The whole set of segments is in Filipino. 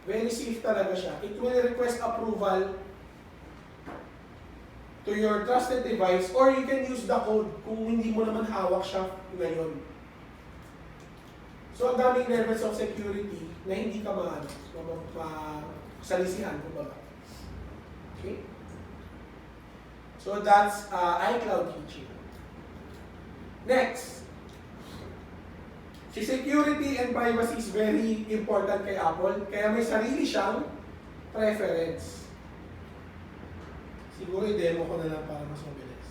Very safe talaga siya. It will request approval to your trusted device or you can use the code kung hindi mo naman hawak siya ngayon. So, ang daming levels of security na hindi ka salisihan, kumbaga. Okay? So, that's iCloud Keychain. Next, si security and privacy is very important kay Apple, kaya may sarili siyang preference. Siguro i-demo ko na lang para mas mabilis.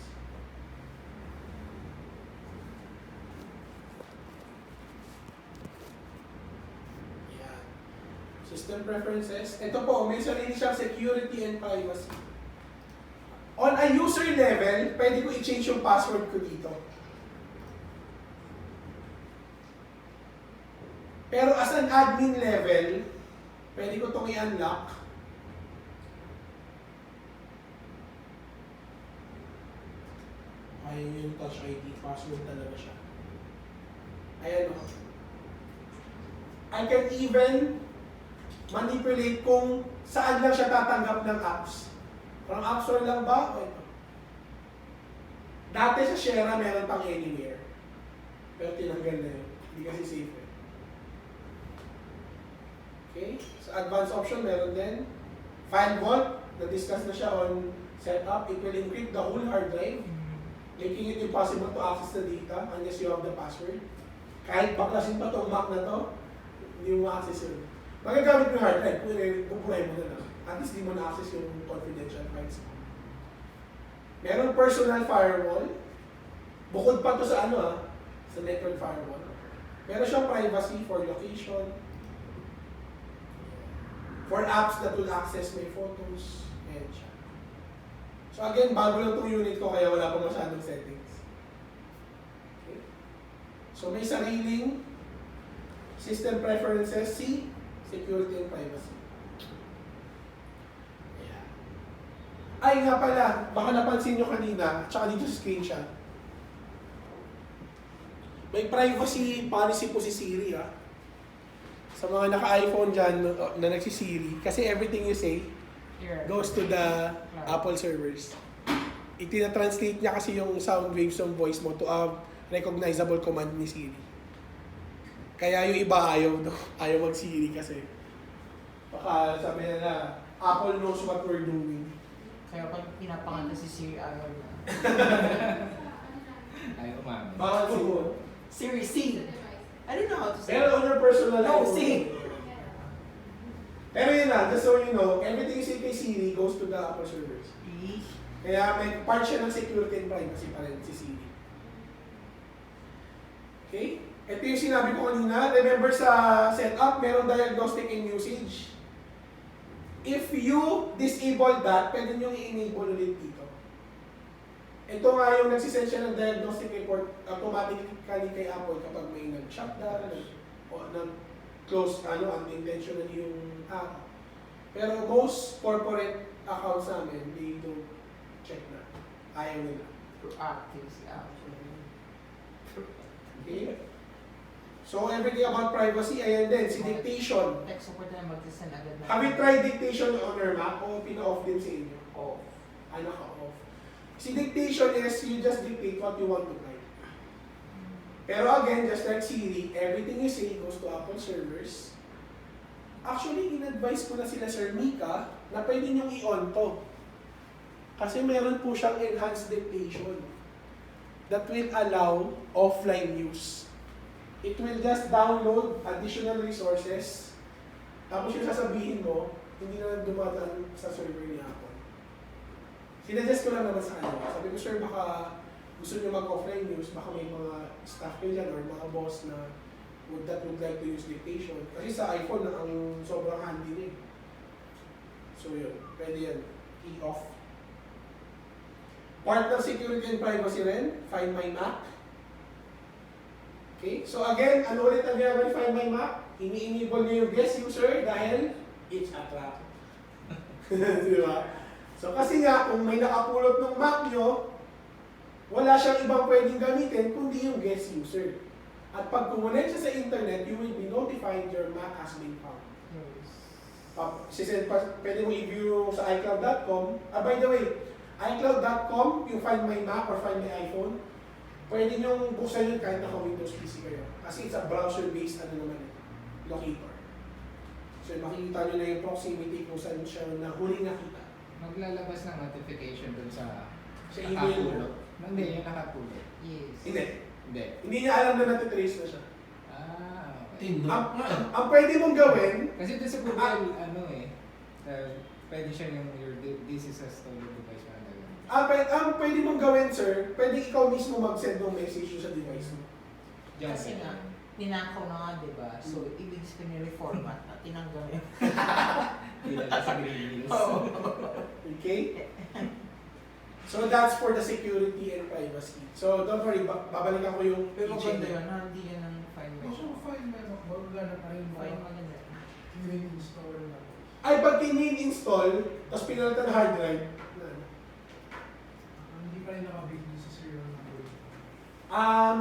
Yan. System preferences. Ito po, may sarili siyang security and privacy. On a user level, pwede ko i-change yung password ko dito. Pero as an admin level, pwede ko itong i-unlock. Ayun yung Touch ID, password talaga siya. Ayan o. I can even manipulate kung saan lang siya tatanggap ng apps. From App Store lang ba? O ito. Dati sa Shera meron pang anywhere. Pero tinanggal na yun. Hindi kasi safe eh. Okay? Sa advanced option meron din. File Vault, na-discuss na siya on setup. It will encrypt the whole hard drive, making it impossible to access the data unless you have the password. Kahit baklasin pa itong Mac na to, hindi mo ma-access yun. Magagamit mo yung hard drive, pupuray mo na lang. At least hindi mo na-access yung confidential files. Meron personal firewall. Bukod pa to sa sa network firewall. Meron siyang privacy for location, for apps that will access my photos, and siya. So again, bago lang itong unit ko kaya wala pa masyadong settings. Okay. So may sariling system preferences, C, security and privacy. Ayan. Ay nga pala, baka napansin nyo kanina, tsaka dito sa screenshot. May privacy policy po si Siri sa mga naka-iPhone dyan na nagsi-Siri. Kasi everything you say goes to the Apple servers. Itina-translate niya kasi yung sound waves ng voice mo to a recognizable command ni Siri. Kaya yung iba ayaw mag-Siri kasi baka sabi nila, Apple knows what we're doing. Kaya pag pinapakanta si Siri, ayaw na. Ayaw mami. Baka siguro. Siri, sing! I don't know how to say. Pero on your personal No, life. sing! Pero yun na, just so you know, everything you say kay Siri goes to the Apple servers. Kaya may part siya ng security and privacy pa rin si Siri. Okay? Ito yung sinabi ko kanina. Remember sa setup, merong diagnostic and usage. If you disable that, pwede nyo i-enable ulit dito. Ito nga yung nagsisend siya ng diagnostic report automatically kay Apple kapag may nag-shutdown o nag-close unintentionally yung app. Pero most corporate accounts namin, they don't check na. Ayaw nila. Proactive si Apple. Okay? So everything about privacy, ayan din, si dictation. Tech support na mag-send agad na. Have you tried dictation on your Mac o pina-off din sa inyo? Off. Naka-off. Si dictation is you just dictate what you want to type. Pero again, just like Siri, everything you say goes to Apple servers. Actually, in-advise ko na sila Sir Mika na pwede niyong i-on to. Kasi meron po siyang enhanced dictation that will allow offline use. It will just download additional resources. Tapos yung sasabihin mo, hindi na dumadaan sa server ni Apple. Sinadjust ko lang naman sa kanya. Sabi ko, sir, baka gusto niyo mag-offline use, baka may mga staff kayo dyan or mga boss na would like to use dictation. Kasi sa iPhone na ang sobrang handy niya. So yun, pwede yan. I-off. Part ng security and privacy rin, Find My Mac. Okay, so again, ano ulit ang ginagawa ni Find My Mac? Ini-enable niya yung guest user dahil it's a trap. Di ba? So kasi nga, kung may nakapulot ng Mac nyo, wala siyang ibang pwedeng gamitin kundi yung guest user. At pag kumonect siya sa internet, you will be notified your Mac has been found. Yes. Pwede mo i-view sa iCloud.com. By the way, iCloud.com, yung Find My Mac or Find My iPhone, pwede nyo buksan yun kahit naka-Windows PC kayo. Kasi it's a browser-based locator. So makikita nyo na yung proximity kung saan siya na huli nakita. Maglalabas ng notification dun sa email mo. nakapulot. Hindi, yung nakapulot. Yes. Hindi. Hindi niya alam na natitrace na siya. Okay. Ang pwede mong gawin, Kasi dun sa Google, pwede siya yung this is a stolen device. ang pwede mong gawin, sir, pwede ikaw mismo mag-send ng message sa device mo. Kasi nga, ninakaw na nga, di ba? So, ibig sabihin reformat at tinanggal yun. Kilala sa green news. Okay? So that's for the security and privacy. So don't worry, babalikan ko yung Pero keychain. maganda yun, hindi yan ang fine mo. Fine man, magana pa rin Fine maganda. install na. Ay, pag in-install, tapos pinalitan ng hard drive, Hindi pa rin nakabig sa serial number.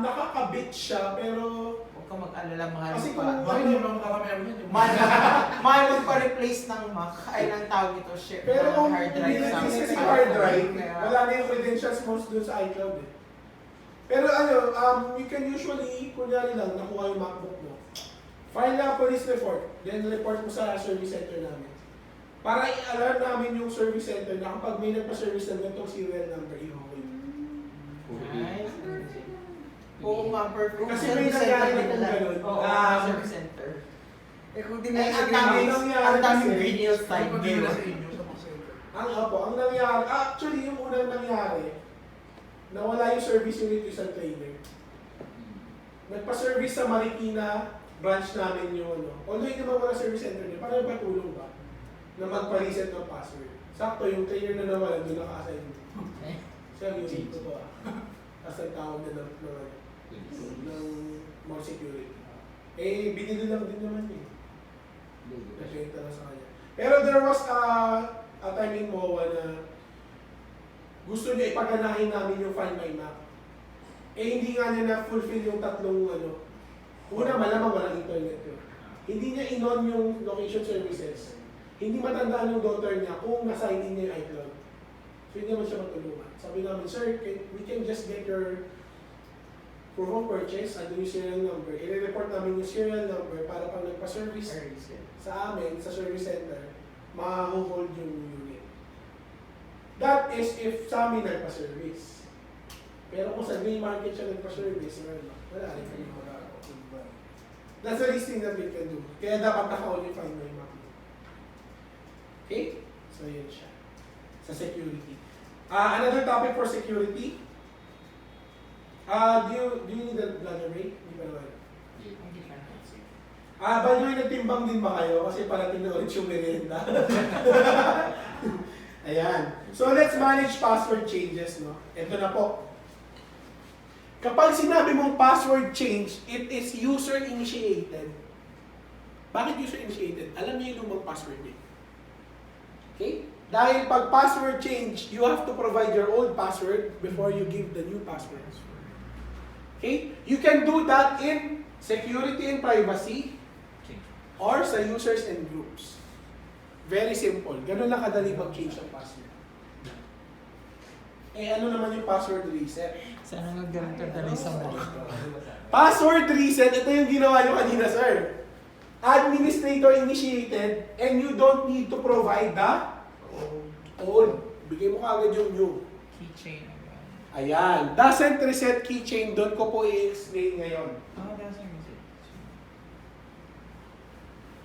nakakabit siya, pero Huwag ka mag-alala, mahal Kasi pa. kung- Bakit yung mga kakamera mo yan? Mahal magpa-replace ng Mac, ay ng tawag ito, share pero ng kung hard drive hindi sa kasi iPhone. hard drive, Kaya- wala na yung credentials mo dun sa iCloud eh. Pero you can usually, kunyari lang, nakuha yung MacBook mo. File na police report, then report mo sa service center namin. Para i-alarm namin yung service center na kapag may nagpa-service ng ganitong serial number, i-okay. Nice. Oo nga, perfect. Kasi Service may nangyari center na kung nila. ganun. Oo, service center. Kung di Ay, ang Green daming, Hills. ang daming Kasi- Green Hills side Ano view. pa sa inyo sa center? Ang nangyari, actually yung unang nangyari, nawala yung service unit yung isang trainer. Nagpa-service sa Marikina branch namin yung Although hindi naman wala service center niya, parang patulong ba? Na magpa-reset ng password. Sakto, yung trainer na nawala, doon naka-assign. Siya yung ko to Tapos nagtawag na ng more security. Binili lang din naman eh. Nag-renta lang sa kanya. Pero there was a time in MOA na gusto niya ipaganahin namin yung Find My Mac. Hindi nga niya na-fulfill yung tatlong Una, malamang walang internet yun. Hindi niya in-on yung location services. Hindi matandaan yung daughter niya kung nasa hindi niya yung iCloud. So hindi naman siya matulungan. Sabi namin, sir, we can just get your proof of purchase, andun yung serial number. I-report namin yung serial number para pag nagpa-service sa amin, sa service center, ma-hold yung unit. That is if sa amin nagpa-service. Pero kung sa main market siya nagpa-service, wala rin kami magagawa. That's the least thing that we can do. Kaya dapat naka-on yung Find My Mac. Okay? So yun siya. Sa security. Another topic for security. Do you need a bladder break? Hindi pa naman. Hindi pa. By the way, nagtimbang din ba kayo? Kasi parating na ulit yung merienda. Ayan. So let's manage password changes, no? Ito na po. Kapag sinabi mong password change, it is user-initiated. Bakit user-initiated? Alam niyo yung lumang password niyo. Okay? Dahil pag password change, you have to provide your old password before you give the new password. Okay? You can do that in security and privacy or sa users and groups. Very simple. Ganun lang kadali mag-change ng password. Ano naman yung password reset? Sana nagganito dali sa mo. Password reset, ito yung ginawa nyo kanina, sir. Administrator initiated and you don't need to provide the old. Bigay mo kagad yung new. Keychain. Ayan. Doesn't reset keychain, doon ko po i-explain ngayon. Doesn't reset.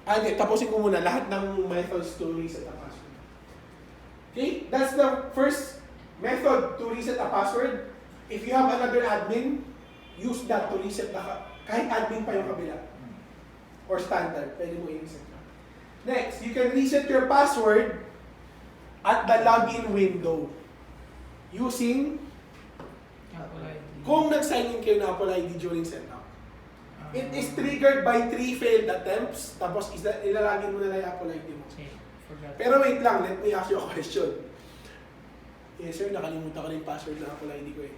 Hindi, tapusin ko muna lahat ng methods to reset a password. Okay? That's the first method to reset a password. If you have another admin, use that to reset kahit admin pa yung kabila. Or standard, pwede mo i-reset na. Next, you can reset your password at the login window using kung nag-sign in kayo na Apple ID during setup. It is triggered by 3 failed attempts, tapos ilalagin mo na lang yung Apple ID mo. Pero wait lang, let me ask you a question. Yes sir, nakalimutan ko na yung password ng Apple ID ko eh.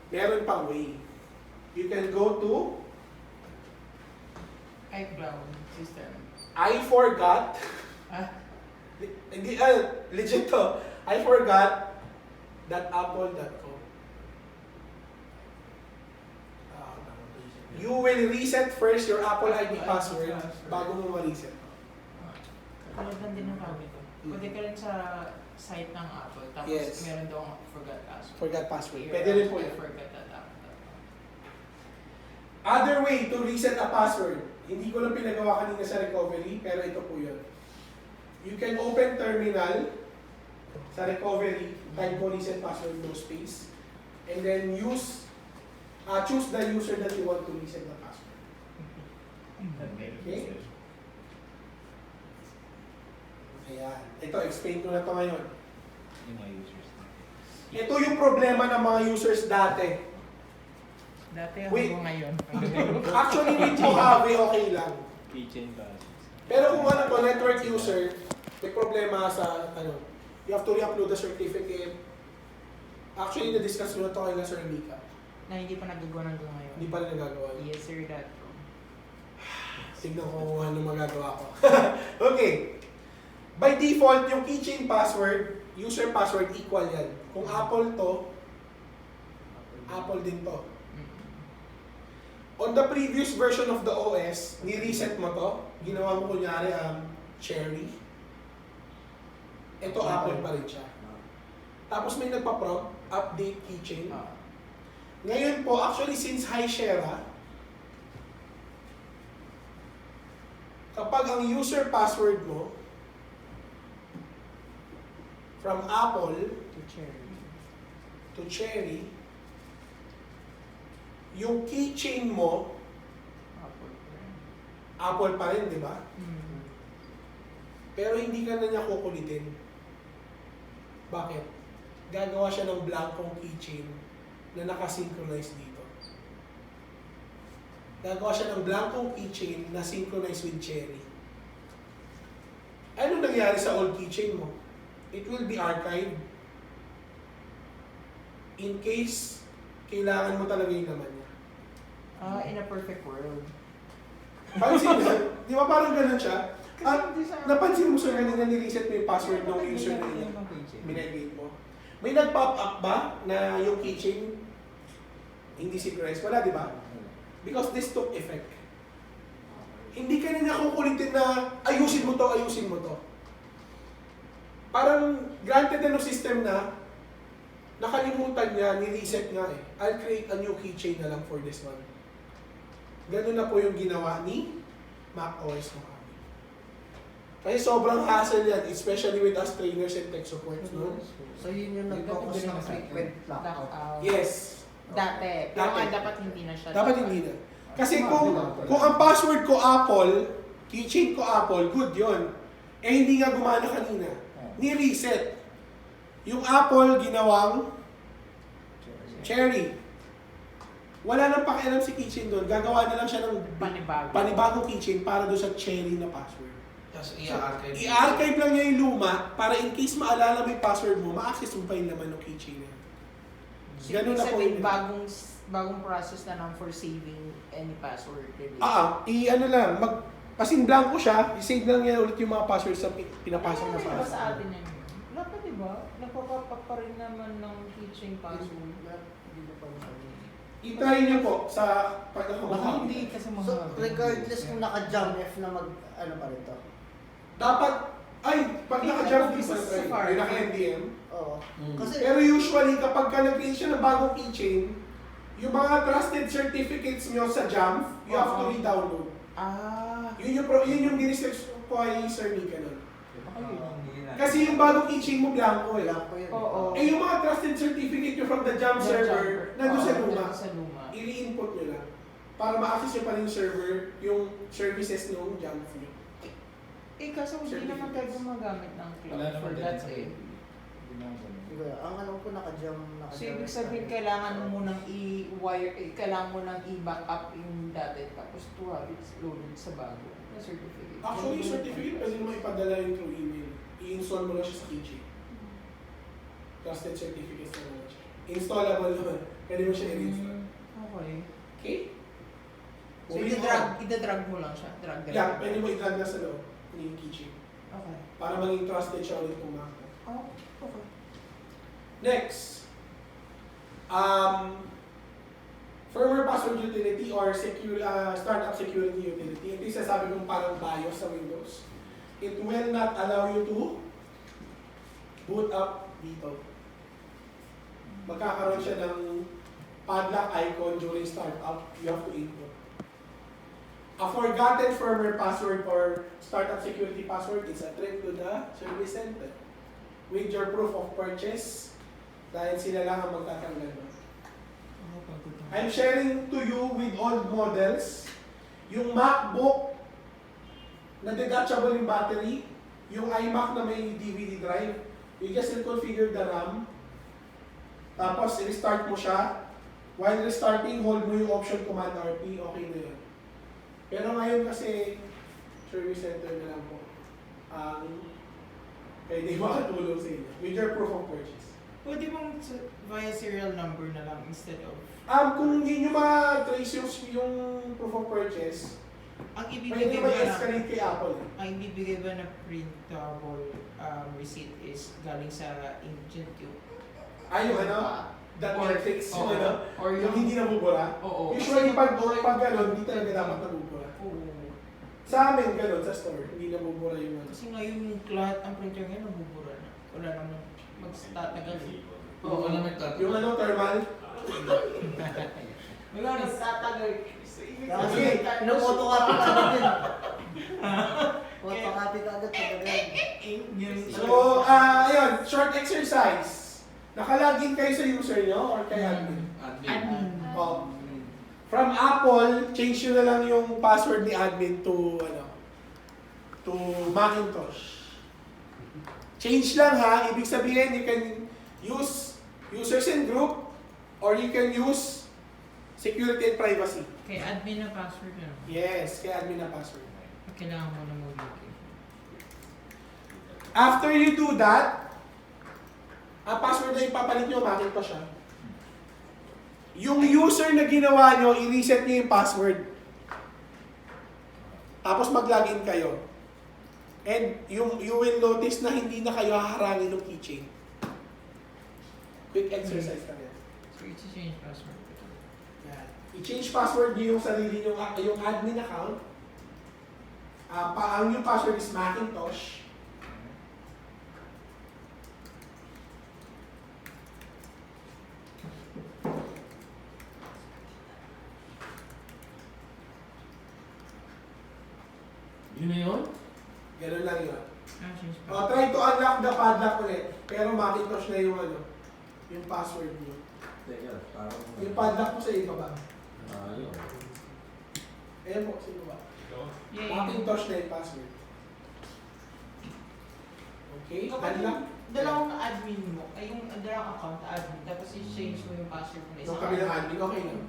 Meron pang way. You can go to iCloud system. I forgot. Ah, Hindi, legit to. I forgot that apple.com. You will reset first your Apple ID password bago mo ma-reset. katulad lang din ng gamit ko. Pwede ka rin sa site ng Apple, tapos Yes. meron daw forgot password. Forgot password. Here, Pwede rin po I yun. forgot that app. Other way to reset a password. Hindi ko lang pinagawa kanina sa recovery, pero ito po yun. You can open terminal sa recovery, type mo reset password, no space, and then choose the user that you want to reset the password. Okay? Ayan. Ito, explain ko na ito ngayon. Yung mga users na. Ito yung problema ng mga users dati. Dati Wait. hanggang ngayon. Actually, with Mojave, okay lang. Kitchen ba? Pero kung ano to, network user, may problema sa, you have to re-upload the certificate. Actually, na-discuss ko na to kay Sir Mika. Na hindi pa nagagawa hanggang ngayon. Hindi pa rin nagagawa. Yes sir, that. Tignan ko kung ano magagawa ko. Okay. By default, yung keychain password, user password equal yan. Kung Apple to, Apple din to. On the previous version of the OS, ni-reset mo to. Ginawa mo kunyari Cherry. Ito Apple pa rin siya. Tapos may nagpa-prompt, update keychain. Ngayon po, actually since High Share, kapag ang user password mo from Apple To cherry. to Cherry, yung keychain mo, Apple brand. Apple pa rin, di ba? Mm. Pero hindi ka na niya kukulitin. Bakit? Gagawa siya ng blankong keychain na nakasynchronize dito. Gagawa siya ng blankong keychain na synchronize with Cherry. Anong nangyari sa old keychain mo? It will be archived. In case kailangan mo talaga yung naman niya. In a perfect world. Pansin mo, di ba parang ganun siya? At hindi sa... napansin mo sir kanina ni-reset mo yung password ng user na yun. Minigate mo. May nag-pop up ba na yung keychain hindi synchronized? Wala, di ba? Because this took effect. Hindi ka na niya kukulitin na ayusin mo to, ayusin mo to. Parang granted na ng system na nakalimutan niya, ni-reset nga eh. I'll create a new keychain na lang for this one. Ganun na po yung ginawa ni macOS Mojave. Kasi sobrang hassle yan, especially with us trainers and tech supports, no? So yun yung nag-focus ng frequent blackout. Yes. Dati. Pero nga dapat hindi na siya. Dapat hindi na. Kasi kung ang password ko Apple, keychain ko Apple, good yon. Eh hindi nga gumana kanina. Ni-reset. Yung Apple ginawang Cherry. Wala nang pakialam si keychain doon. Gagawa na lang siya ng Panibago. panibagong keychain para doon sa Cherry na password. Tapos So, i-archive lang niya yung luma para in case maalala mo yung password mo, ma-access mo pa yung laman ng keychain na yun. So, Ganun ibig na po sabihin, yun. bagong process na lang for saving any password. Really. I-ano lang, kasing blanco siya, i-save lang niya ulit yung mga passwords sa pinapasok mo Diba sa sa atin yan? Wala pa diba? Nagpapapap pa rin naman ng keychain password. I-try niyo po sa Baka pagkakamakakita. hindi kasi mga... So regardless kung naka-jam F na ano pa rin to? Dapat, pag naka-jump Isa visa, sa try. Safari. May naka-NDM. Oo. Kasi Pero usually, kapag ka nag-create siya ng bagong keychain, yung mga trusted certificates nyo sa Jamf, you have to re-download. Yun yung diniscuss ko kay Sir Mika nun. Kasi yung bagong keychain mo blanco eh. wala pa yun. Oo. Eh yung mga trusted certificate nyo from the Jamf server, nandun sa luma. Sa luma. I-re-input nyo lang. Para ma-access nyo pa rin yung server, yung services ng Jamf nyo. Kaso hindi naman tayo gumagamit ng cloud Wala for naman that din. Diba? Ang alam ko naka-jam So, ibig sabihin, kailangan mo munang i-wire, kailangan mo nang i-back up yung dati, tapos to have it loaded sa bago na certificate. Actually, yung certificate pwede mo ipadala yung through email. I-install mo lang siya sa keychain. Trusted certificates na naman siya. Installable naman. Pwede mo siya i-install. Okay. Okay? So, Moving ida-drag mo lang siya. Drag. Yeah, pwede mo i-drag na sa loob ng keychain. Okay. Para maging trusted siya ulit kung makakita. Oh, okay. Next, firmware password utility or startup security utility. Ito yung sasabi kong parang BIOS sa Windows. It will not allow you to boot up dito. Magkakaroon siya ng padlock icon during startup. You have to input. A forgotten firmware password or startup security password is a trip to the service center with your proof of purchase dahil sila lang ang magtatanggal nun. I'm sharing to you with old models, yung MacBook na detachable yung battery, yung iMac na may DVD drive, you just reconfigure the RAM, tapos restart mo siya. While restarting, hold mo yung option Command RP, okay na yun. Pero ngayon kasi, service center na lang po ang pwede makatulong sa inyo with your proof of purchase. Pwede bang via serial number na lang instead of... Kung hindi nyo ma-trace yung proof of purchase, Ang pwede ibibigay ba ba na... i-escalate kay Apple? Ang ibibigay ba na printable receipt is galing sa inkjet yung... Yung ano? That matrix, yung ano? Or Yung hindi nabubura? Oo. Usually pag gano'n, hindi talaga dapat nabubura. Oo. Sa amin, gano'n, sa store, hindi nabubura yung ano. Kasi ngayon yung lahat ang printer ngayon nabubura na. Wala namang magtatagal. Oo, wala may tattoo. Yung ano, thermal? Wala nang tatagal. Kasi, photo-copy ka agad yun. Photo-copy ka agad pag ganyan. So, ayun, short exercise. Nakalagin kayo sa user nyo or kay admin? Admin. Oh. From Apple, change nyo na lang yung password ni admin to Macintosh. Change lang ha, ibig sabihin you can use users and group or you can use security and privacy. Kay admin na password na. Yes, kay admin na password. Kailangan mo na mag-login. After you do that, ang password na ipapalit nyo, Macintosh ha. Yung user na ginawa nyo, i-reset nyo yung password. Tapos mag-login kayo. And you will notice na hindi na kayo haharangin ng keychain. Quick exercise lang yan. So, i-change password. Yan. I-change password nyo yung sarili nyo, yung admin account. Ang new password is Macintosh. Yun na yun? Ganun lang yun. Change Try to unlock the padlock ulit. Pero Macintosh na yung yung password nyo. Teka, parang... Yung padlock mo sa ibaba. Ayun. Ayan po, sa ibaba. Yeah. Macintosh na yung password. Okay, Kapag unlock. dalawang admin mo, ay yung dalawang account admin, tapos i-change mo yung password mo. Yung kabilang admin, okay lang.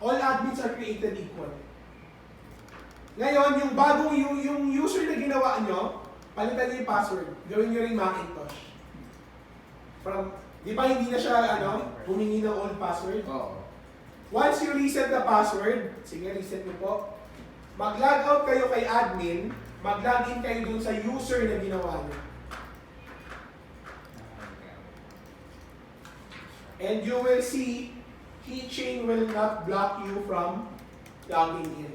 All admins are created equal. Ngayon, yung bagong yung user na ginawa nyo, palitan niyo yung password. Gawin nyo rin Macintosh. Di ba hindi na siya humingi ng old password? Oo. Once you reset the password, sige, reset nyo po. Mag-log out kayo kay admin, mag-login kayo dun sa user na ginawa nyo. And you will see, keychain will not block you from logging in.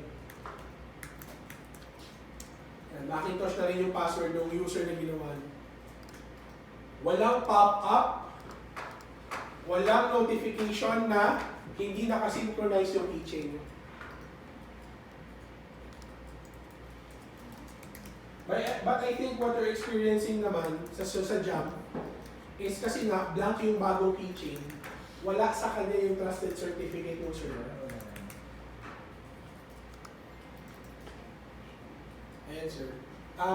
Yan, Macintosh na rin yung password ng user na ginawa nyo. Walang pop-up, walang notification na hindi nakasynchronize yung keychain nyo. But I think what you're experiencing naman sa Jam is kasi nga blank yung bagong keychain, wala sa kanya yung trusted certificate ng server. Ayan sir.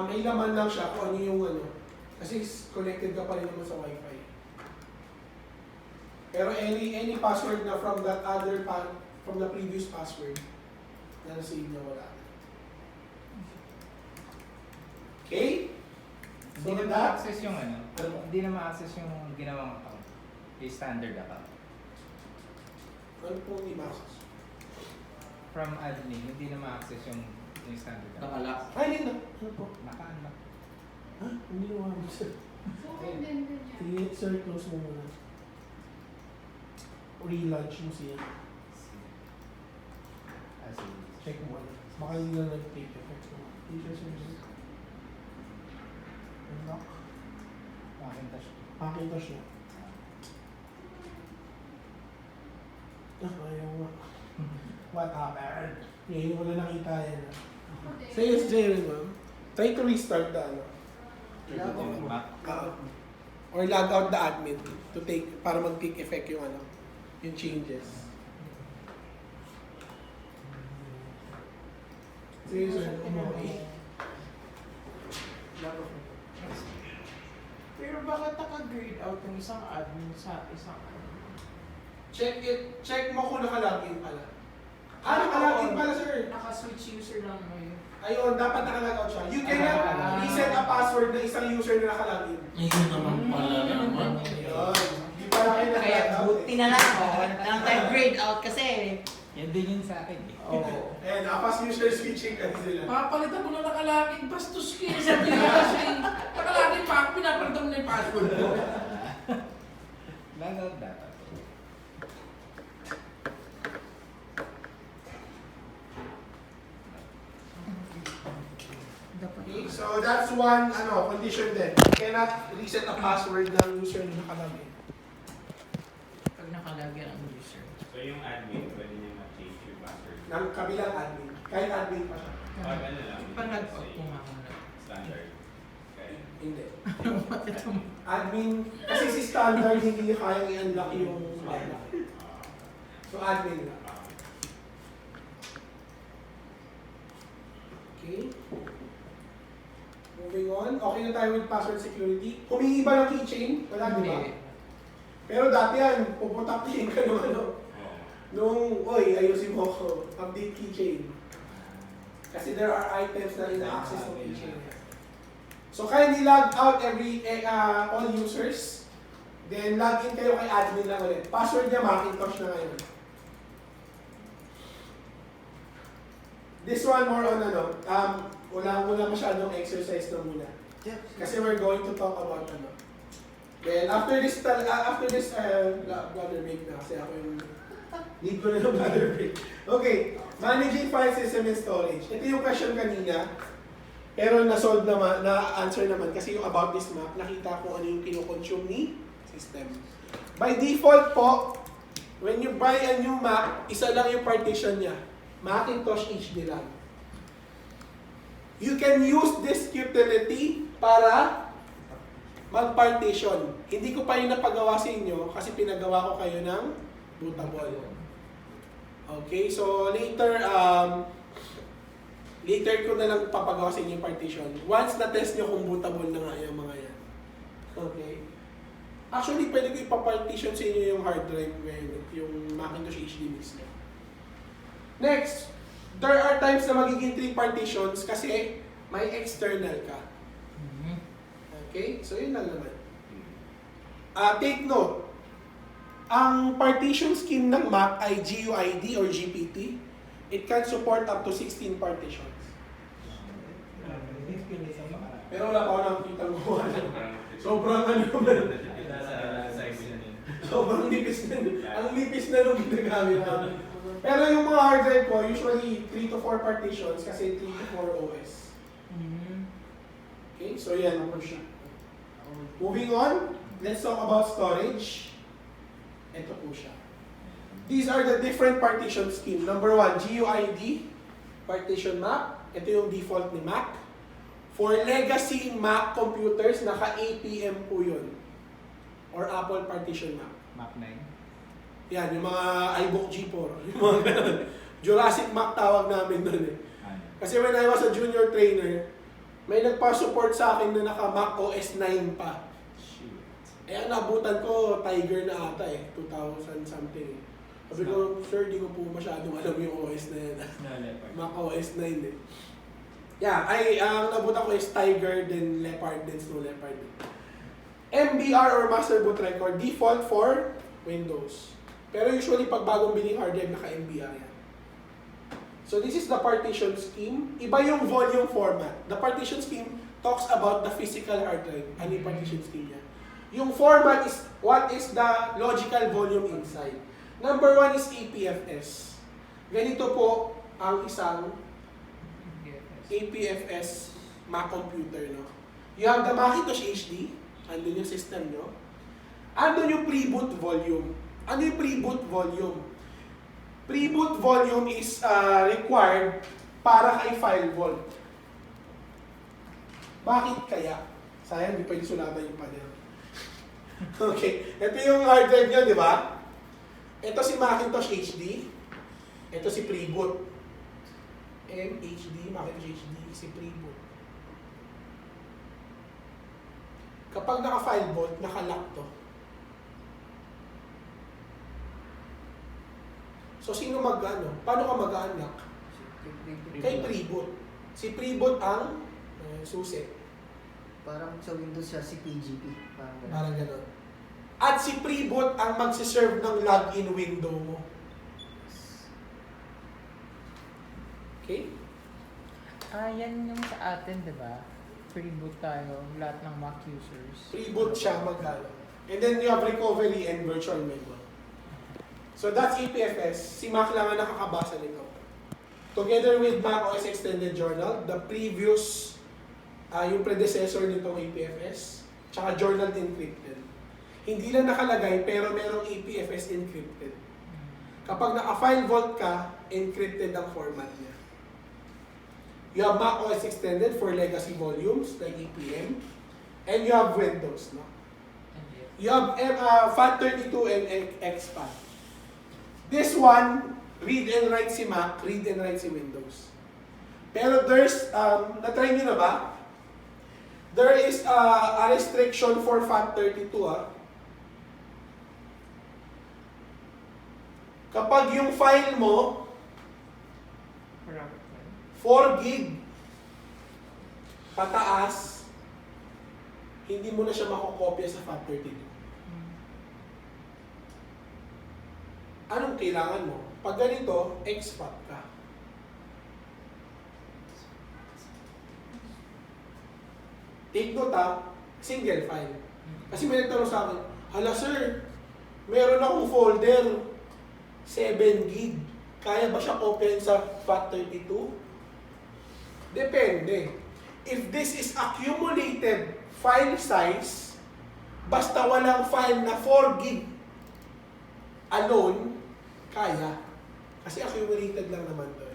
May laman lang siya kung ano yung kasi connected ka pa rin naman sa Wi-Fi. Pero any password na from that from the previous password na nasa-save na wala. Okay? Hindi na that, ma-access yung hindi na ma-access yung ginawang account. Yung standard account. ano pong i-access? from admin, hindi na ma-access yung standard. Nakalock. Ay, hindi na. Ano po? Naka-unlock. Ha? Hindi ko alam, sir. Sige, sir, close mo muna. Relaunch mo siya. Ah, sige. Check mo. Baka hindi na nag-take effects mo. Teacher services. Unlock. Macintosh. Macintosh na. Ayaw nga. What happened? Ngayon wala nakita yan. Say yes, Jerry, ma'am. Try to restart the ano. Mac. Or log out the admin to take, para mag-take effect yung ano, yung changes. Sige, sir. Okay. Pero bakit naka-grade out yung isang admin sa isang Check it. Check mo kung naka-login pala. Naka-login pala, sir. Naka-switch user lang ngayon. Ayun, dapat naka-log out siya. You cannot reset a password na isang user na naka-login. Ayun naman pala naman. Ayun. Di pala kayo Kaya naka-log out. buti na lang, nang tayo grade out kasi. Yan din yun sa akin eh. Oo. Ayan, apas user switching kasi sila. Papalitan mo na nakalaging bastos kayo. Sabi niya kasi, nakalaging pa ako, pinapalitan mo na yung password ko. Logout data. Okay, so that's one condition din. You cannot reset a password ng user na nakalagin. Pag nakalagyan ang user. So yung admin, pwede niya ma-change yung password. Ng kabilang admin. Kahit admin pa siya. Pag ano lang, Pag say, nag-pumama na. standard. Okay. Hindi. Admin, kasi si standard hindi niya kayang i-unlock yung unlock. So admin lang. Okay. Moving on. Okay na tayo with password security. Humingi ba ng keychain? Wala, di ba? Hindi. Pero dati yan, puputaktiin ka nung ano. Oo. Nung, oy, ayusin mo ko, update keychain. Kasi there are items na ina-access ng keychain. So kindly log out all users. Then log in kayo kay admin lang ulit. Password niya Macintosh na ngayon. This one more on wala masyadong exercise na muna. Kasi we're going to talk about ano. Then after this bladder break na kasi ako yung need ko na ng bladder break. Okay, managing file system and storage. Ito yung question kanina. Pero na-solve naman, na-answer naman kasi yung about this map, nakita ko ano yung kinoconsume ni system. By default po, when you buy a new Mac, isa lang yung partition niya. Macintosh HD lang. You can use this utility para mag-partition. Hindi ko pa yung napagawa sa inyo kasi pinagawa ko kayo ng bootable. Okay, so later ko na lang papagawa sa inyo yung partition. Once na-test nyo kung bootable na nga yung mga yan. Okay. Actually, pwede ko ipapartition sa inyo yung hard drive ngayon, yung Macintosh HD mismo. Next, there are times na magiging 3 partitions kasi may external ka. Okay? So, yun lang naman. Take note, ang partition scheme ng Mac ay GUID or GPT. It can support up to 16 partitions. Pero wala pa ako nakikita mo. Sobrang ano naman. Sobrang nipis na. Ang nipis na nung ginagamit namin. Pero yung mga hard drive ko, usually 3 to 4 partitions kasi 3 to 4 OS. Okay, so yan ako siya. Moving on, let's talk about storage. Ito po siya. These are the different partition scheme. Number 1, GUID, partition map. Ito yung default ni Mac. For legacy Mac computers, naka-APM po yun. Or Apple partition map. Map 9. Yan, yung mga iBook G4. Yung mga ganun. Jurassic Mac tawag namin doon eh. Kasi when I was a junior trainer, may nagpa-support sa akin na naka-Mac OS 9 pa. Shoot. Eh, ang nabutan ko, Tiger na ata eh. 2000 something. Sabi ko, sir, di ko po masyadong alam yung OS na yan. Mac OS 9 eh. Yeah, ang nabutan ko is Tiger, then Leopard, then Snow Leopard. MBR or Master Boot Record, default for Windows. Pero usually, pag bagong biling hard drive, naka-MBR yan. So this is the partition scheme. Iba yung volume format. The partition scheme talks about the physical hard drive. Ano yung partition scheme niya? Yung format is what is the logical volume inside. Number 1 is APFS. Ganito po ang isang APFS Mac computer, no? You have the Macintosh HD, andun yung system nyo. Andun yung pre-boot volume. Ano yung pre-boot volume? Pre-boot volume is required para kay file vault. Bakit kaya? Sayang, di pwede sulatan yung panel. Okay, ito yung hard drive nyo, di ba? Ito si Macintosh HD. Ito si pre-boot. MHD, Macintosh HD, si pre-boot. Kapag naka-file vault, naka-lock to. So, sino mag-ano? Paano ka mag-unlock? Kay pre-boot. Si pre-boot ang susi. Parang sa Windows siya si PGP. Parang ganun. Parang gano'n. At si pre-boot ang magsiserve ng login window mo. Okay? Yan yung sa atin, di ba? Pre-boot tayo, lahat ng Mac users. Pre-boot siya mag-ano. And then you have recovery and virtual memory. So that's APFS. Si Mac lang ang nakakabasa nito. Together with Mac OS Extended Journal, the previous, yung predecessor nitong APFS, tsaka Journal Encrypted. Hindi lang nakalagay, pero merong APFS encrypted. Kapag naka-file vault ka, encrypted ang format niya. You have Mac OS Extended for legacy volumes, like APM, and you have Windows, no? You have FAT32 and exFAT. This one, read and write si Mac, read and write si Windows. Pero there's, na-try nyo na ba? There is a restriction for FAT32, Kapag yung file mo, 4 gig pataas, hindi mo na siya makokopya sa FAT32. Anong kailangan mo? Pag ganito, exFAT ka. Take note single file. Kasi may nagtanong sa akin, hala sir, meron akong folder, 7 gig. Kaya ba siya open sa FAT32? Depende. If this is accumulated file size, basta walang file na 4 gig alone, kaya. Kasi accumulated lang naman to.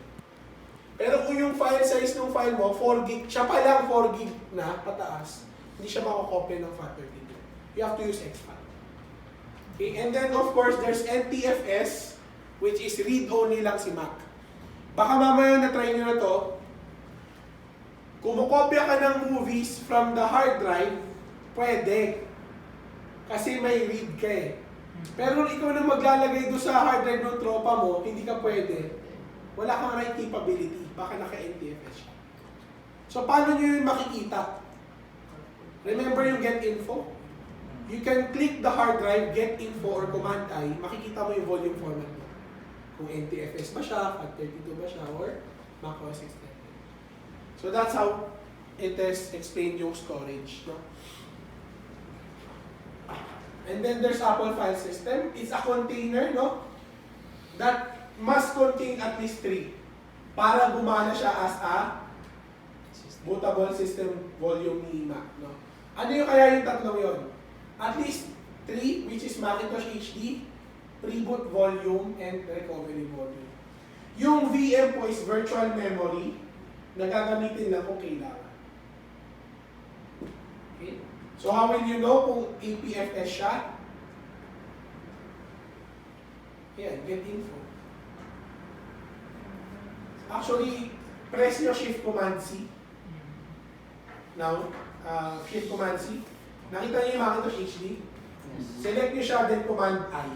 Pero kung yung file size ng file mo, 4 gig, siya pa lang 4 gig na pataas, hindi siya makakopya ng FAT32. You have to use exFAT. Okay, and then of course, there's NTFS, which is read-only lang si Mac. Baka mamaya na-try nyo na to, kumukopya ka ng movies from the hard drive, pwede. Kasi may read ka eh. Pero kung ikaw na maglalagay doon sa hard drive ng tropa mo, hindi ka pwede. Wala kang right capability. Baka naka-NTFS siya. So, paano nyo yun makikita? Remember yung get info? You can click the hard drive, get info, or command I, makikita mo yung volume format mo. Kung NTFS ba siya, FAT32 ba siya, or Mac OS Extended. So, that's how it is explained yung storage. No? And then there's Apple File System. It's a container, no? That must contain at least 3 para gumana siya as a bootable system volume ni Mac, no? Ano yung kaya yung tatlong yon? At least 3, which is Macintosh HD, pre-boot volume, and recovery volume. Yung VM po is virtual memory na gagamitin lang kung kailangan. Okay? So how will you know kung APFS siya? Yan, get info. Actually, press nyo Shift Command C. Now, Shift Command C. Nakita niyo yung Macintosh HD? Select nyo siya, then Command I.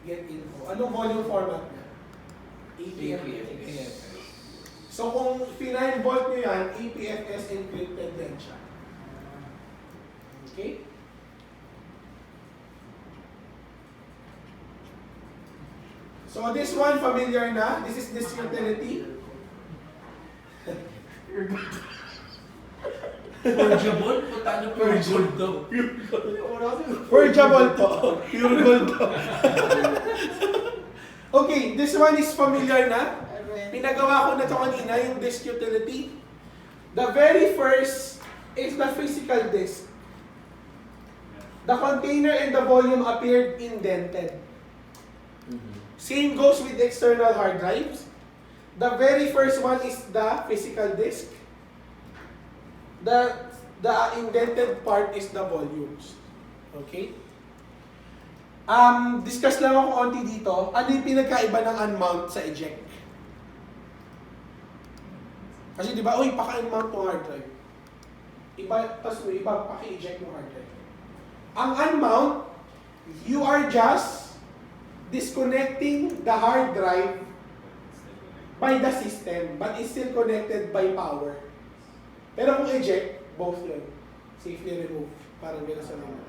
Get info. Anong volume format niya? APFS. So kung 9 volt nyo yan, APFS encrypted din siya. Okay? So this one, familiar na. This is disk utility. Purgeable? Punta niyo purgeable daw. Purgeable to. Pure gold to. Okay, this one is familiar na. Pinagawa ko na to kanina, yung disk utility. The very first is the physical disk. The container and the volume appeared indented. Same goes with external hard drives. The very first one is the physical disk. The indented part is the volumes. Okay? Discuss lang ako konti dito. Ano yung pinagkaiba ng unmount sa eject? Kasi di ba, uy, paka-unmount ng hard drive. Iba, tapos may iba, paki-eject ng hard drive. Ang unmount, you are just disconnecting the hard drive by the system, but it's still connected by power. Pero kung eject, both yun. Safely remove. Parang gano'n sa mga.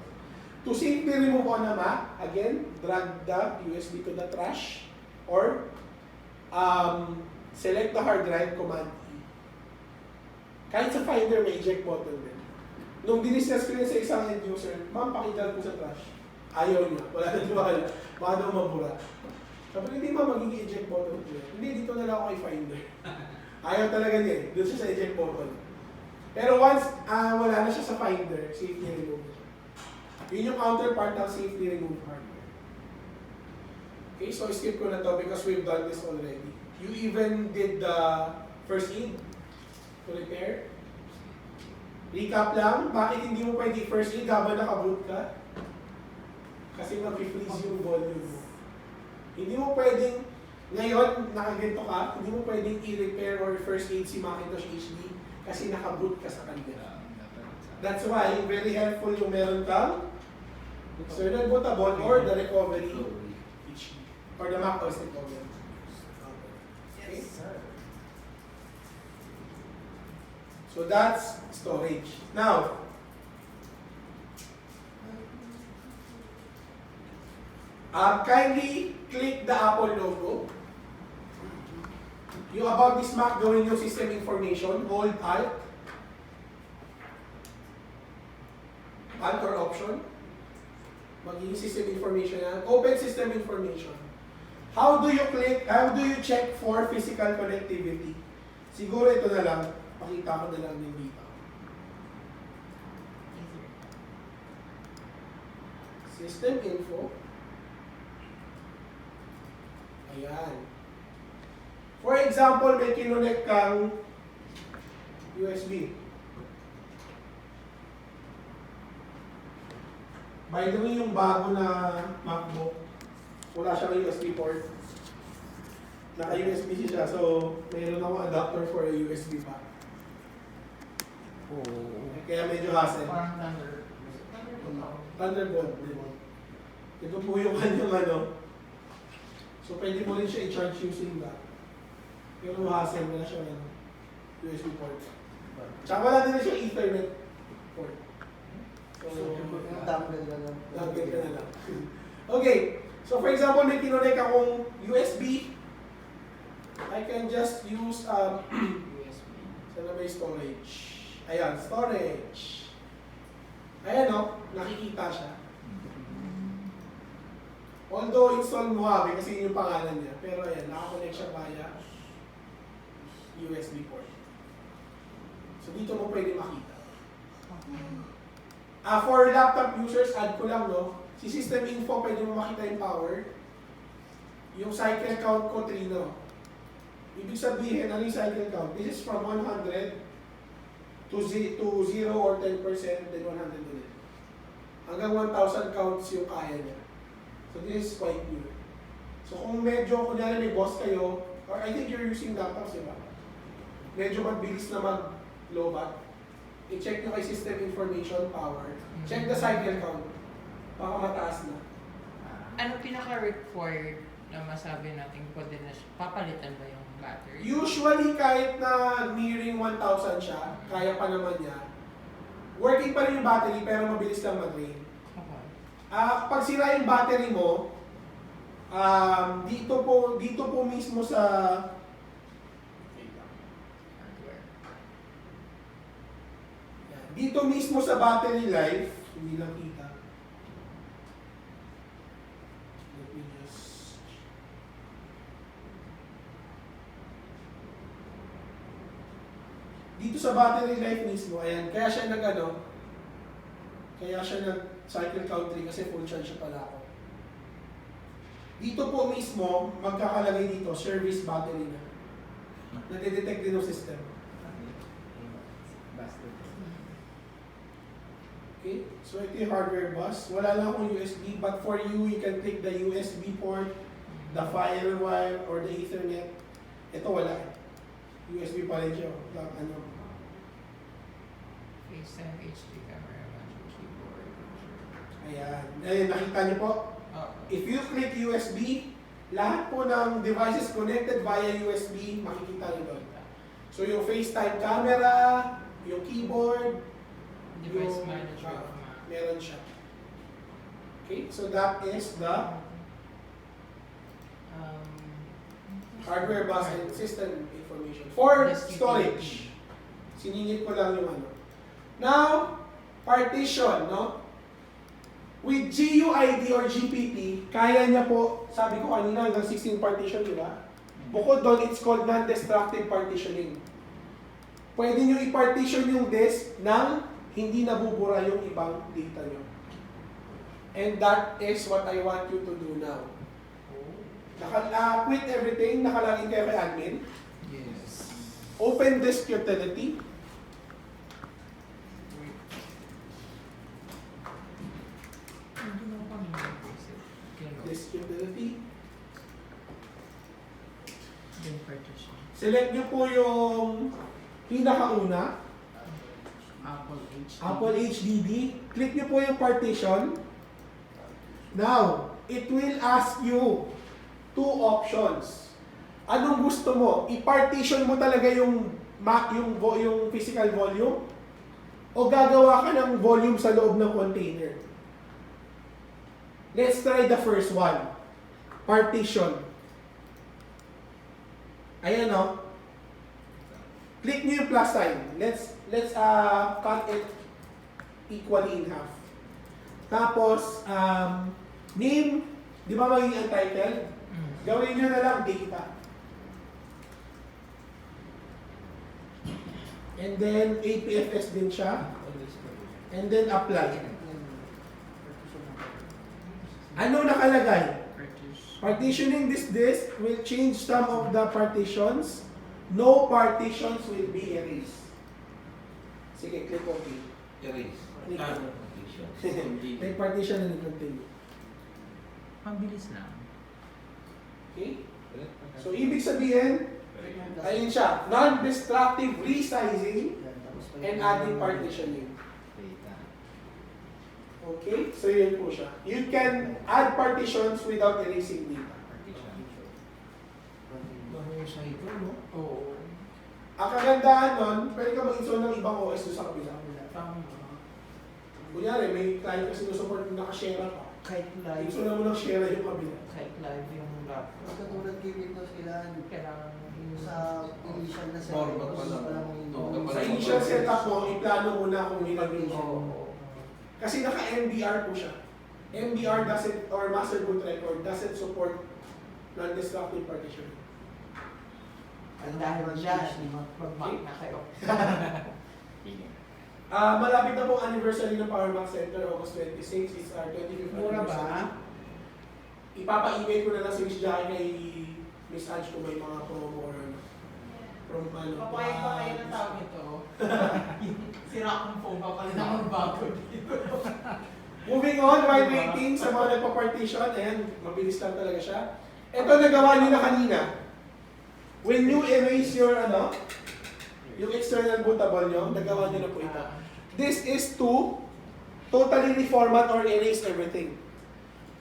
To safely remove on a Mac, again, drag the USB to the trash, or select the hard drive, Command E. Kahit sa Finder, may eject button din. Nung diniscuss ko yun sa isang end user, ma'am, pakita ko sa trash. Ayaw niya. Wala na dumaan. Baka daw mabura. Sabi ko, hindi ma'am, magiging eject button ko. Hindi, dito na lang ako kay Finder. Ayaw talaga niya eh. Doon siya sa eject button. Pero once wala na siya sa Finder, safely remove na siya. Yun yung counterpart ng safely remove hardware. Okay, so skip ko na to because we've done this already. You even did the first aid to repair. Recap lang, bakit hindi mo pwede first aid habang nakaboot ka? Kasi mag-freeze yung volume mo. Hindi mo pwedeng, ngayon, nakaganto ka, hindi mo pwedeng i-repair or first aid si Macintosh HD kasi nakaboot ka sa kanya. That's why, very helpful yung meron kang external bootable or the recovery HD or the Mac OS recovery. Okay? So that's storage. Now, kindly click the Apple logo. Yung about this Mac gawin yung system information, hold Alt. Alt or option. Magiging system information yan. Open system information. How do you check for physical connectivity? Siguro ito na lang. Pakita ko na lang din dito. System info. Ayan. For example, may kinonect kang USB. By the way, yung bago na MacBook, wala siyang USB port. Naka-USB siya, so mayroon akong adapter for a USB pa. Kaya medyo hassle. Parang Thunderbolt. Ito po yung kanyang ano. So pwede mo rin siya i-charge using that. Pero hassle, wala siya ano, USB port. Tsaka wala din siya Ethernet port. So, Downgrade na lang. downgrade ka na lang. Okay, so for example, may kinonect akong USB. I can just use USB. saan na ba yung storage? Ayan, storage. Ayan o, nakikita siya. Although install Mojave kasi yun yung pangalan niya. Pero ayan, nakakonect siya via USB port. So dito mo pwede makita. For laptop users, add ko lang no, si system info pwede mo makita yung power. Yung cycle count ko 3 no. Ibig sabihin, ano yung cycle count? This is from 100 to 0 or 10%, then 100 ulit. Hanggang 1,000 counts yung kaya niya. So this is quite new. So kung medyo, kunyari may boss kayo, or I think you're using laptops, diba? Medyo mabilis na mag-lobat. I-check nyo kay system information power. Check the cycle count. Baka mataas na. Ano pinaka-required na masabi natin pwede na siya? Papalitan ba yung battery? Usually, kahit na nearing 1,000 siya, kaya pa naman niya. Working pa rin yung battery, pero mabilis lang mag-drain. Okay. Pag sira yung battery mo, Dito po mismo sa dito mismo sa battery life, hindi lang kita. Let me just... Dito sa battery life mismo, ayan, kaya siya nag-cycle count 3 kasi full charge siya pala ako. Dito po mismo, magkakalagay dito, service battery na. Nadidetect din ng system. Basta. Okay, so ito yung hardware bus. Wala lang akong USB, but for you, you can take the USB port, the firewire, or the Ethernet. Ito wala. USB pa rin siya. Lang, ano. FaceTime, HD camera, magic keyboard. Ayan. Ayan, nakita niyo po. If you click USB, lahat po ng devices connected via USB, makikita niyo doon. So yung FaceTime camera, yung keyboard, Device yung, manager. meron siya. Okay, so that is the hardware bus and system information. For Yes, storage, siningit ko lang yung ano. Now, partition, no? With GUID or GPP, kaya niya po, sabi ko kanina hanggang 16 partition, di ba? Bukod doon, it's called non-destructive partitioning. Pwede nyo i-partition yung disk ng hindi nabubura yung ibang data nyo. And that is what I want you to do now. Quit everything, nakalagin kayo kay admin. Yes. Open disk utility. Disk utility. Then partition. Select nyo po yung pinakauna, Apple HD. Apple HDD. Click nyo po yung partition. Now, it will ask you two options. Anong gusto mo? I-partition mo talaga yung physical volume? O gagawa ka ng volume sa loob ng container? Let's try the first one. Partition. Ayan o. Click nyo yung plus sign. Let's cut it equally in half. Tapos, name, di ba magiging untitled? Gawin nyo na lang data. And then, APFS din siya. And then, apply. Ano nakalagay? Partition. Partitioning this disk will change some of the partitions. No partitions will be erased. Sige, click OK. Erase. Click Ah, OK. Continue. May partition and continue. Mabilis lang. Okay? So, ibig sabihin, ayun siya, non-destructive resizing and adding partitioning. Data. Okay? So, yun po siya. You can add partitions without erasing data. Partition. Mahusay ito, no? Oo. Ang kagandahan nun, pwede ka mag-install ng ibang OS doon sa kabila. Kunyari, may client ka sinusupport na naka-share pa. Kahit live. Install mo ng share yung kabila. Kahit live yung laptop. Katulad kay Windows, kailangan Kailangan yung sa initial na Format pa lang. yung Sa initial setup mo, iplano muna kung ilang yung Oo. kasi naka-MBR po siya. MBR doesn't, or Master Boot Record, doesn't support non-destructive partition. Ang dahil dyan, mag-Mac na kayo. Malapit na po ang anniversary ng PowerMac Center, August 26. It's our 25th Mura ba? anniversary. Ipapa-email ko na lang si Miss Jackie kay Miss Ange kung may mga promo or ano. From ano. Papayag ba kayo ng tawag ito? Sira akong phone, papalit ako ng bago dito. Moving on, while waiting sa mga nagpa-partition, ayan, mabilis lang talaga siya. Ito nagawa nyo na kanina. When you erase your yung external bootable nyo, nagawa nyo na po ito. This is to totally reformat or erase everything.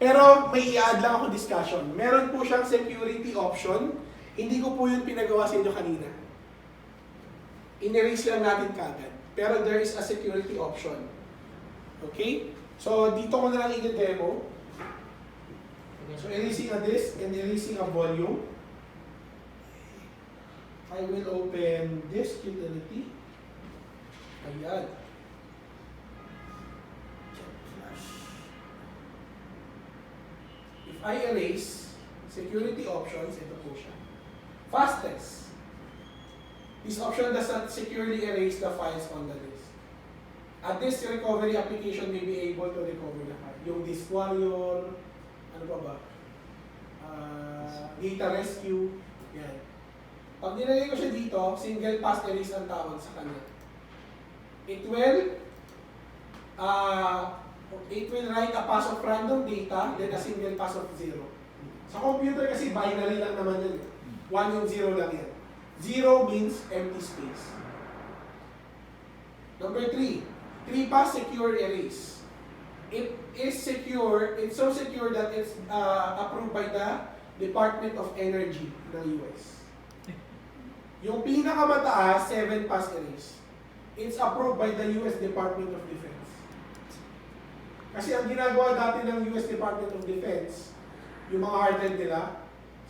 Pero may i-add lang ako discussion. Meron po siyang security option. Hindi ko po yun pinagawa sa inyo kanina. In-erase lang natin kagad. Pero there is a security option. Okay? So, dito ko na lang i-demo. So erasing a disk and erasing a volume. I will open disk utility. Ayan. Check flash. If I erase security options, ito po siya. Fastest. This option does not securely erase the files on the disk. A disk recovery application may be able to recover the file. Yung disk warrior, ano pa ba? Data rescue, yan. Pag nilagay ko siya dito, single pass erase ang tawag sa kanya. It will write a pass of random data, then a single pass of 0. Sa computer kasi binary lang naman yun. 1 and 0 lang yan. 0 means empty space. Number 3, 3-pass secure erase. It is secure, it's so secure that it's approved by the Department of Energy ng US. Yung pinakamataas, 7-pass erase. It's approved by the US Department of Defense. Kasi ang ginagawa dati ng US Department of Defense, yung mga hard drive nila,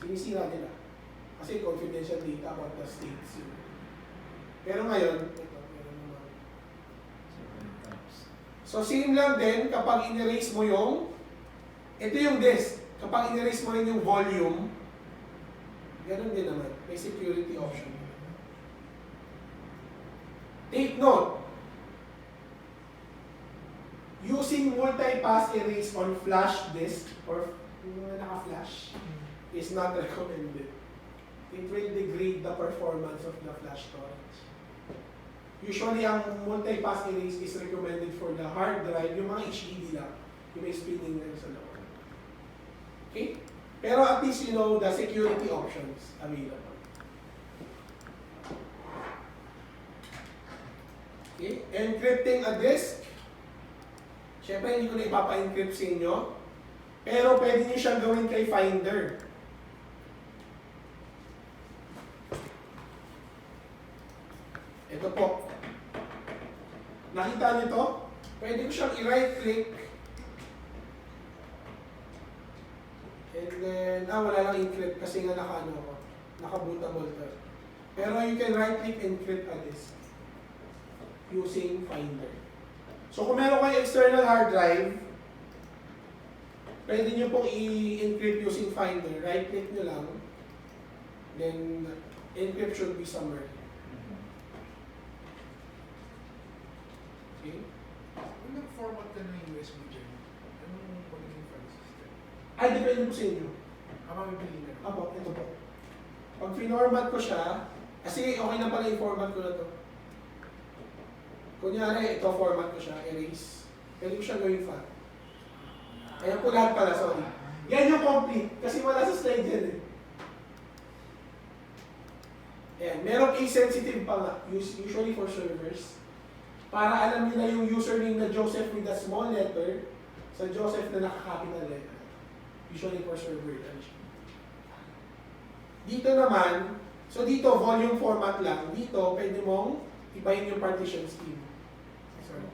sinisira nila. Kasi confidential data about the states. Pero ngayon, ito, meron naman. So same lang din kapag in-erase mo yung, ito yung disk. Kapag in-erase mo rin yung volume, ganun din naman. May security option. Take note, using multi-pass erase on flash disk or naka-flash is not recommended. It will degrade the performance of the flash storage. Usually, ang multi-pass erase is recommended for the hard drive, yung mga HDD lang, yung may spinning lang sa loob. Okay? Pero at least you know the security options available. Okay? Encrypting a disk. Siyempre, hindi ko na ipapa-encrypt sa inyo. Pero pwede nyo siyang gawin kay Finder. Ito po. Nakita niyo to? Pwede ko siyang i-right click. And then, wala lang encrypt kasi nga naka-ano ako. Naka-bootable to. Pero you can right click encrypt a disk using Finder. So kung meron kayo external hard drive, pwede nyo pong i-encrypt using Finder. Right click nyo lang. Then, encrypt should be somewhere. Okay? Kung nag-format ka ng USB dyan, anong magiging file system? Ay, depende po sa inyo. Mamipili ka. Apo, ito po. Pag finormat ko siya, kasi okay na pala i-format ko na to. Kunyari, ito format ko siya, erase. Pwede ko siya gawin file. Ayan po lahat pala, sorry. Yan yung complete, kasi wala sa slide yan eh. Ayan, merong case-sensitive pa nga, usually for servers. Para alam nila yung username na Joseph with a small letter sa Joseph na naka-capital letter. Usually for server. Dito naman, so dito volume format lang. Dito, pwede mong ibahin yung partition scheme. Sorry.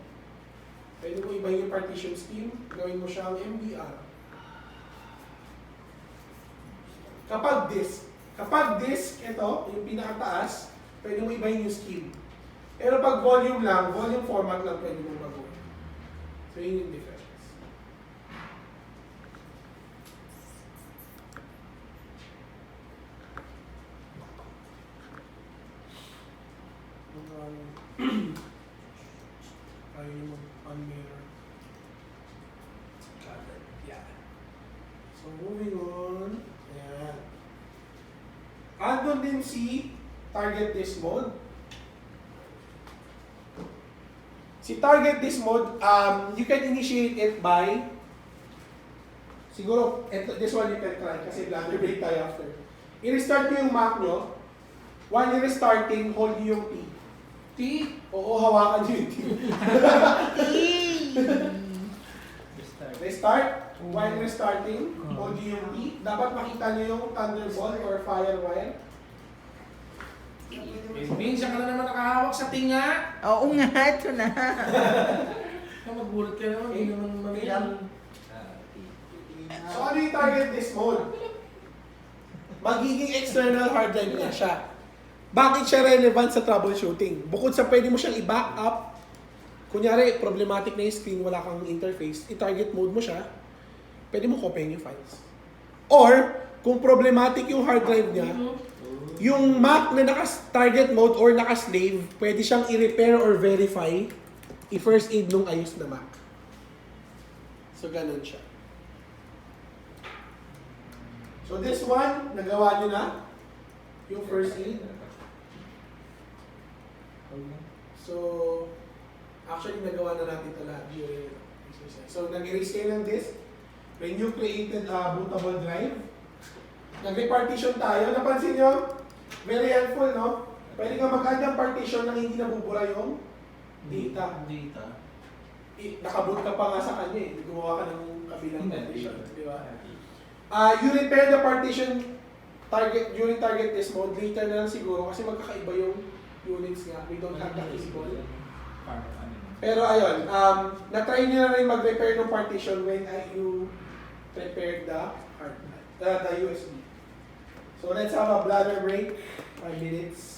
Pwede mo ibahin yung partition scheme, gawin mo siyang MBR. Kapag disk, ito, yung pinakataas, pwede mo ibahin yung scheme. Pero pag volume lang, volume format lang pwede mong gagawin. So yun yung difference. Ayaw nyo mag-unmirror. Got it. Yeah. So moving on. Ayan. Andun din si target disk mode. Si target disk mode, you can initiate it by, siguro, this one you can try kasi bladder break tayo after. I-restart nyo yung Mac nyo. While you're restarting, hold nyo yung T. T? Oo, hawakan nyo yung T. Restart. While restarting, hold nyo yung T. Dapat makita nyo yung Thunderbolt or Firewire. Minsan ka na naman nakahawak sa tinga. Oo nga, ito na. Magulat ka naman, hindi naman Okay. manilang. So ano yung target this mode? Magiging external hard drive na siya. Bakit siya relevant sa troubleshooting? Bukod sa pwede mo siyang i-back up, kunyari problematic na yung screen, wala kang interface, i-target mode mo siya, pwede mo copyhin yung files. Or, kung problematic yung hard drive niya, yung Mac na naka-target mode or naka-slave, pwede siyang i-repair or verify, i-first aid nung ayos na Mac. So, ganun siya. So, this one, nagawa nyo na. Yung first aid. So, actually, nagawa na natin ito lahat during exercise. So, nag-erase kayo ng disk. When you created a bootable drive, nag-repartition tayo. Napansin nyo? Very helpful, no? Pwede ka mag-add ng partition nang hindi nabubura yung data. Nakaboot ka pa nga sa kanya eh. Gumawa ka ng kabilang partition. Di ba? You repair the partition during target test mode. Later na lang siguro kasi magkakaiba yung units nga. We don't have the cable. Pero ayun, na-try nyo na rin mag-repair ng partition when you prepared the USB. So let's have a bladder break, 5 minutes.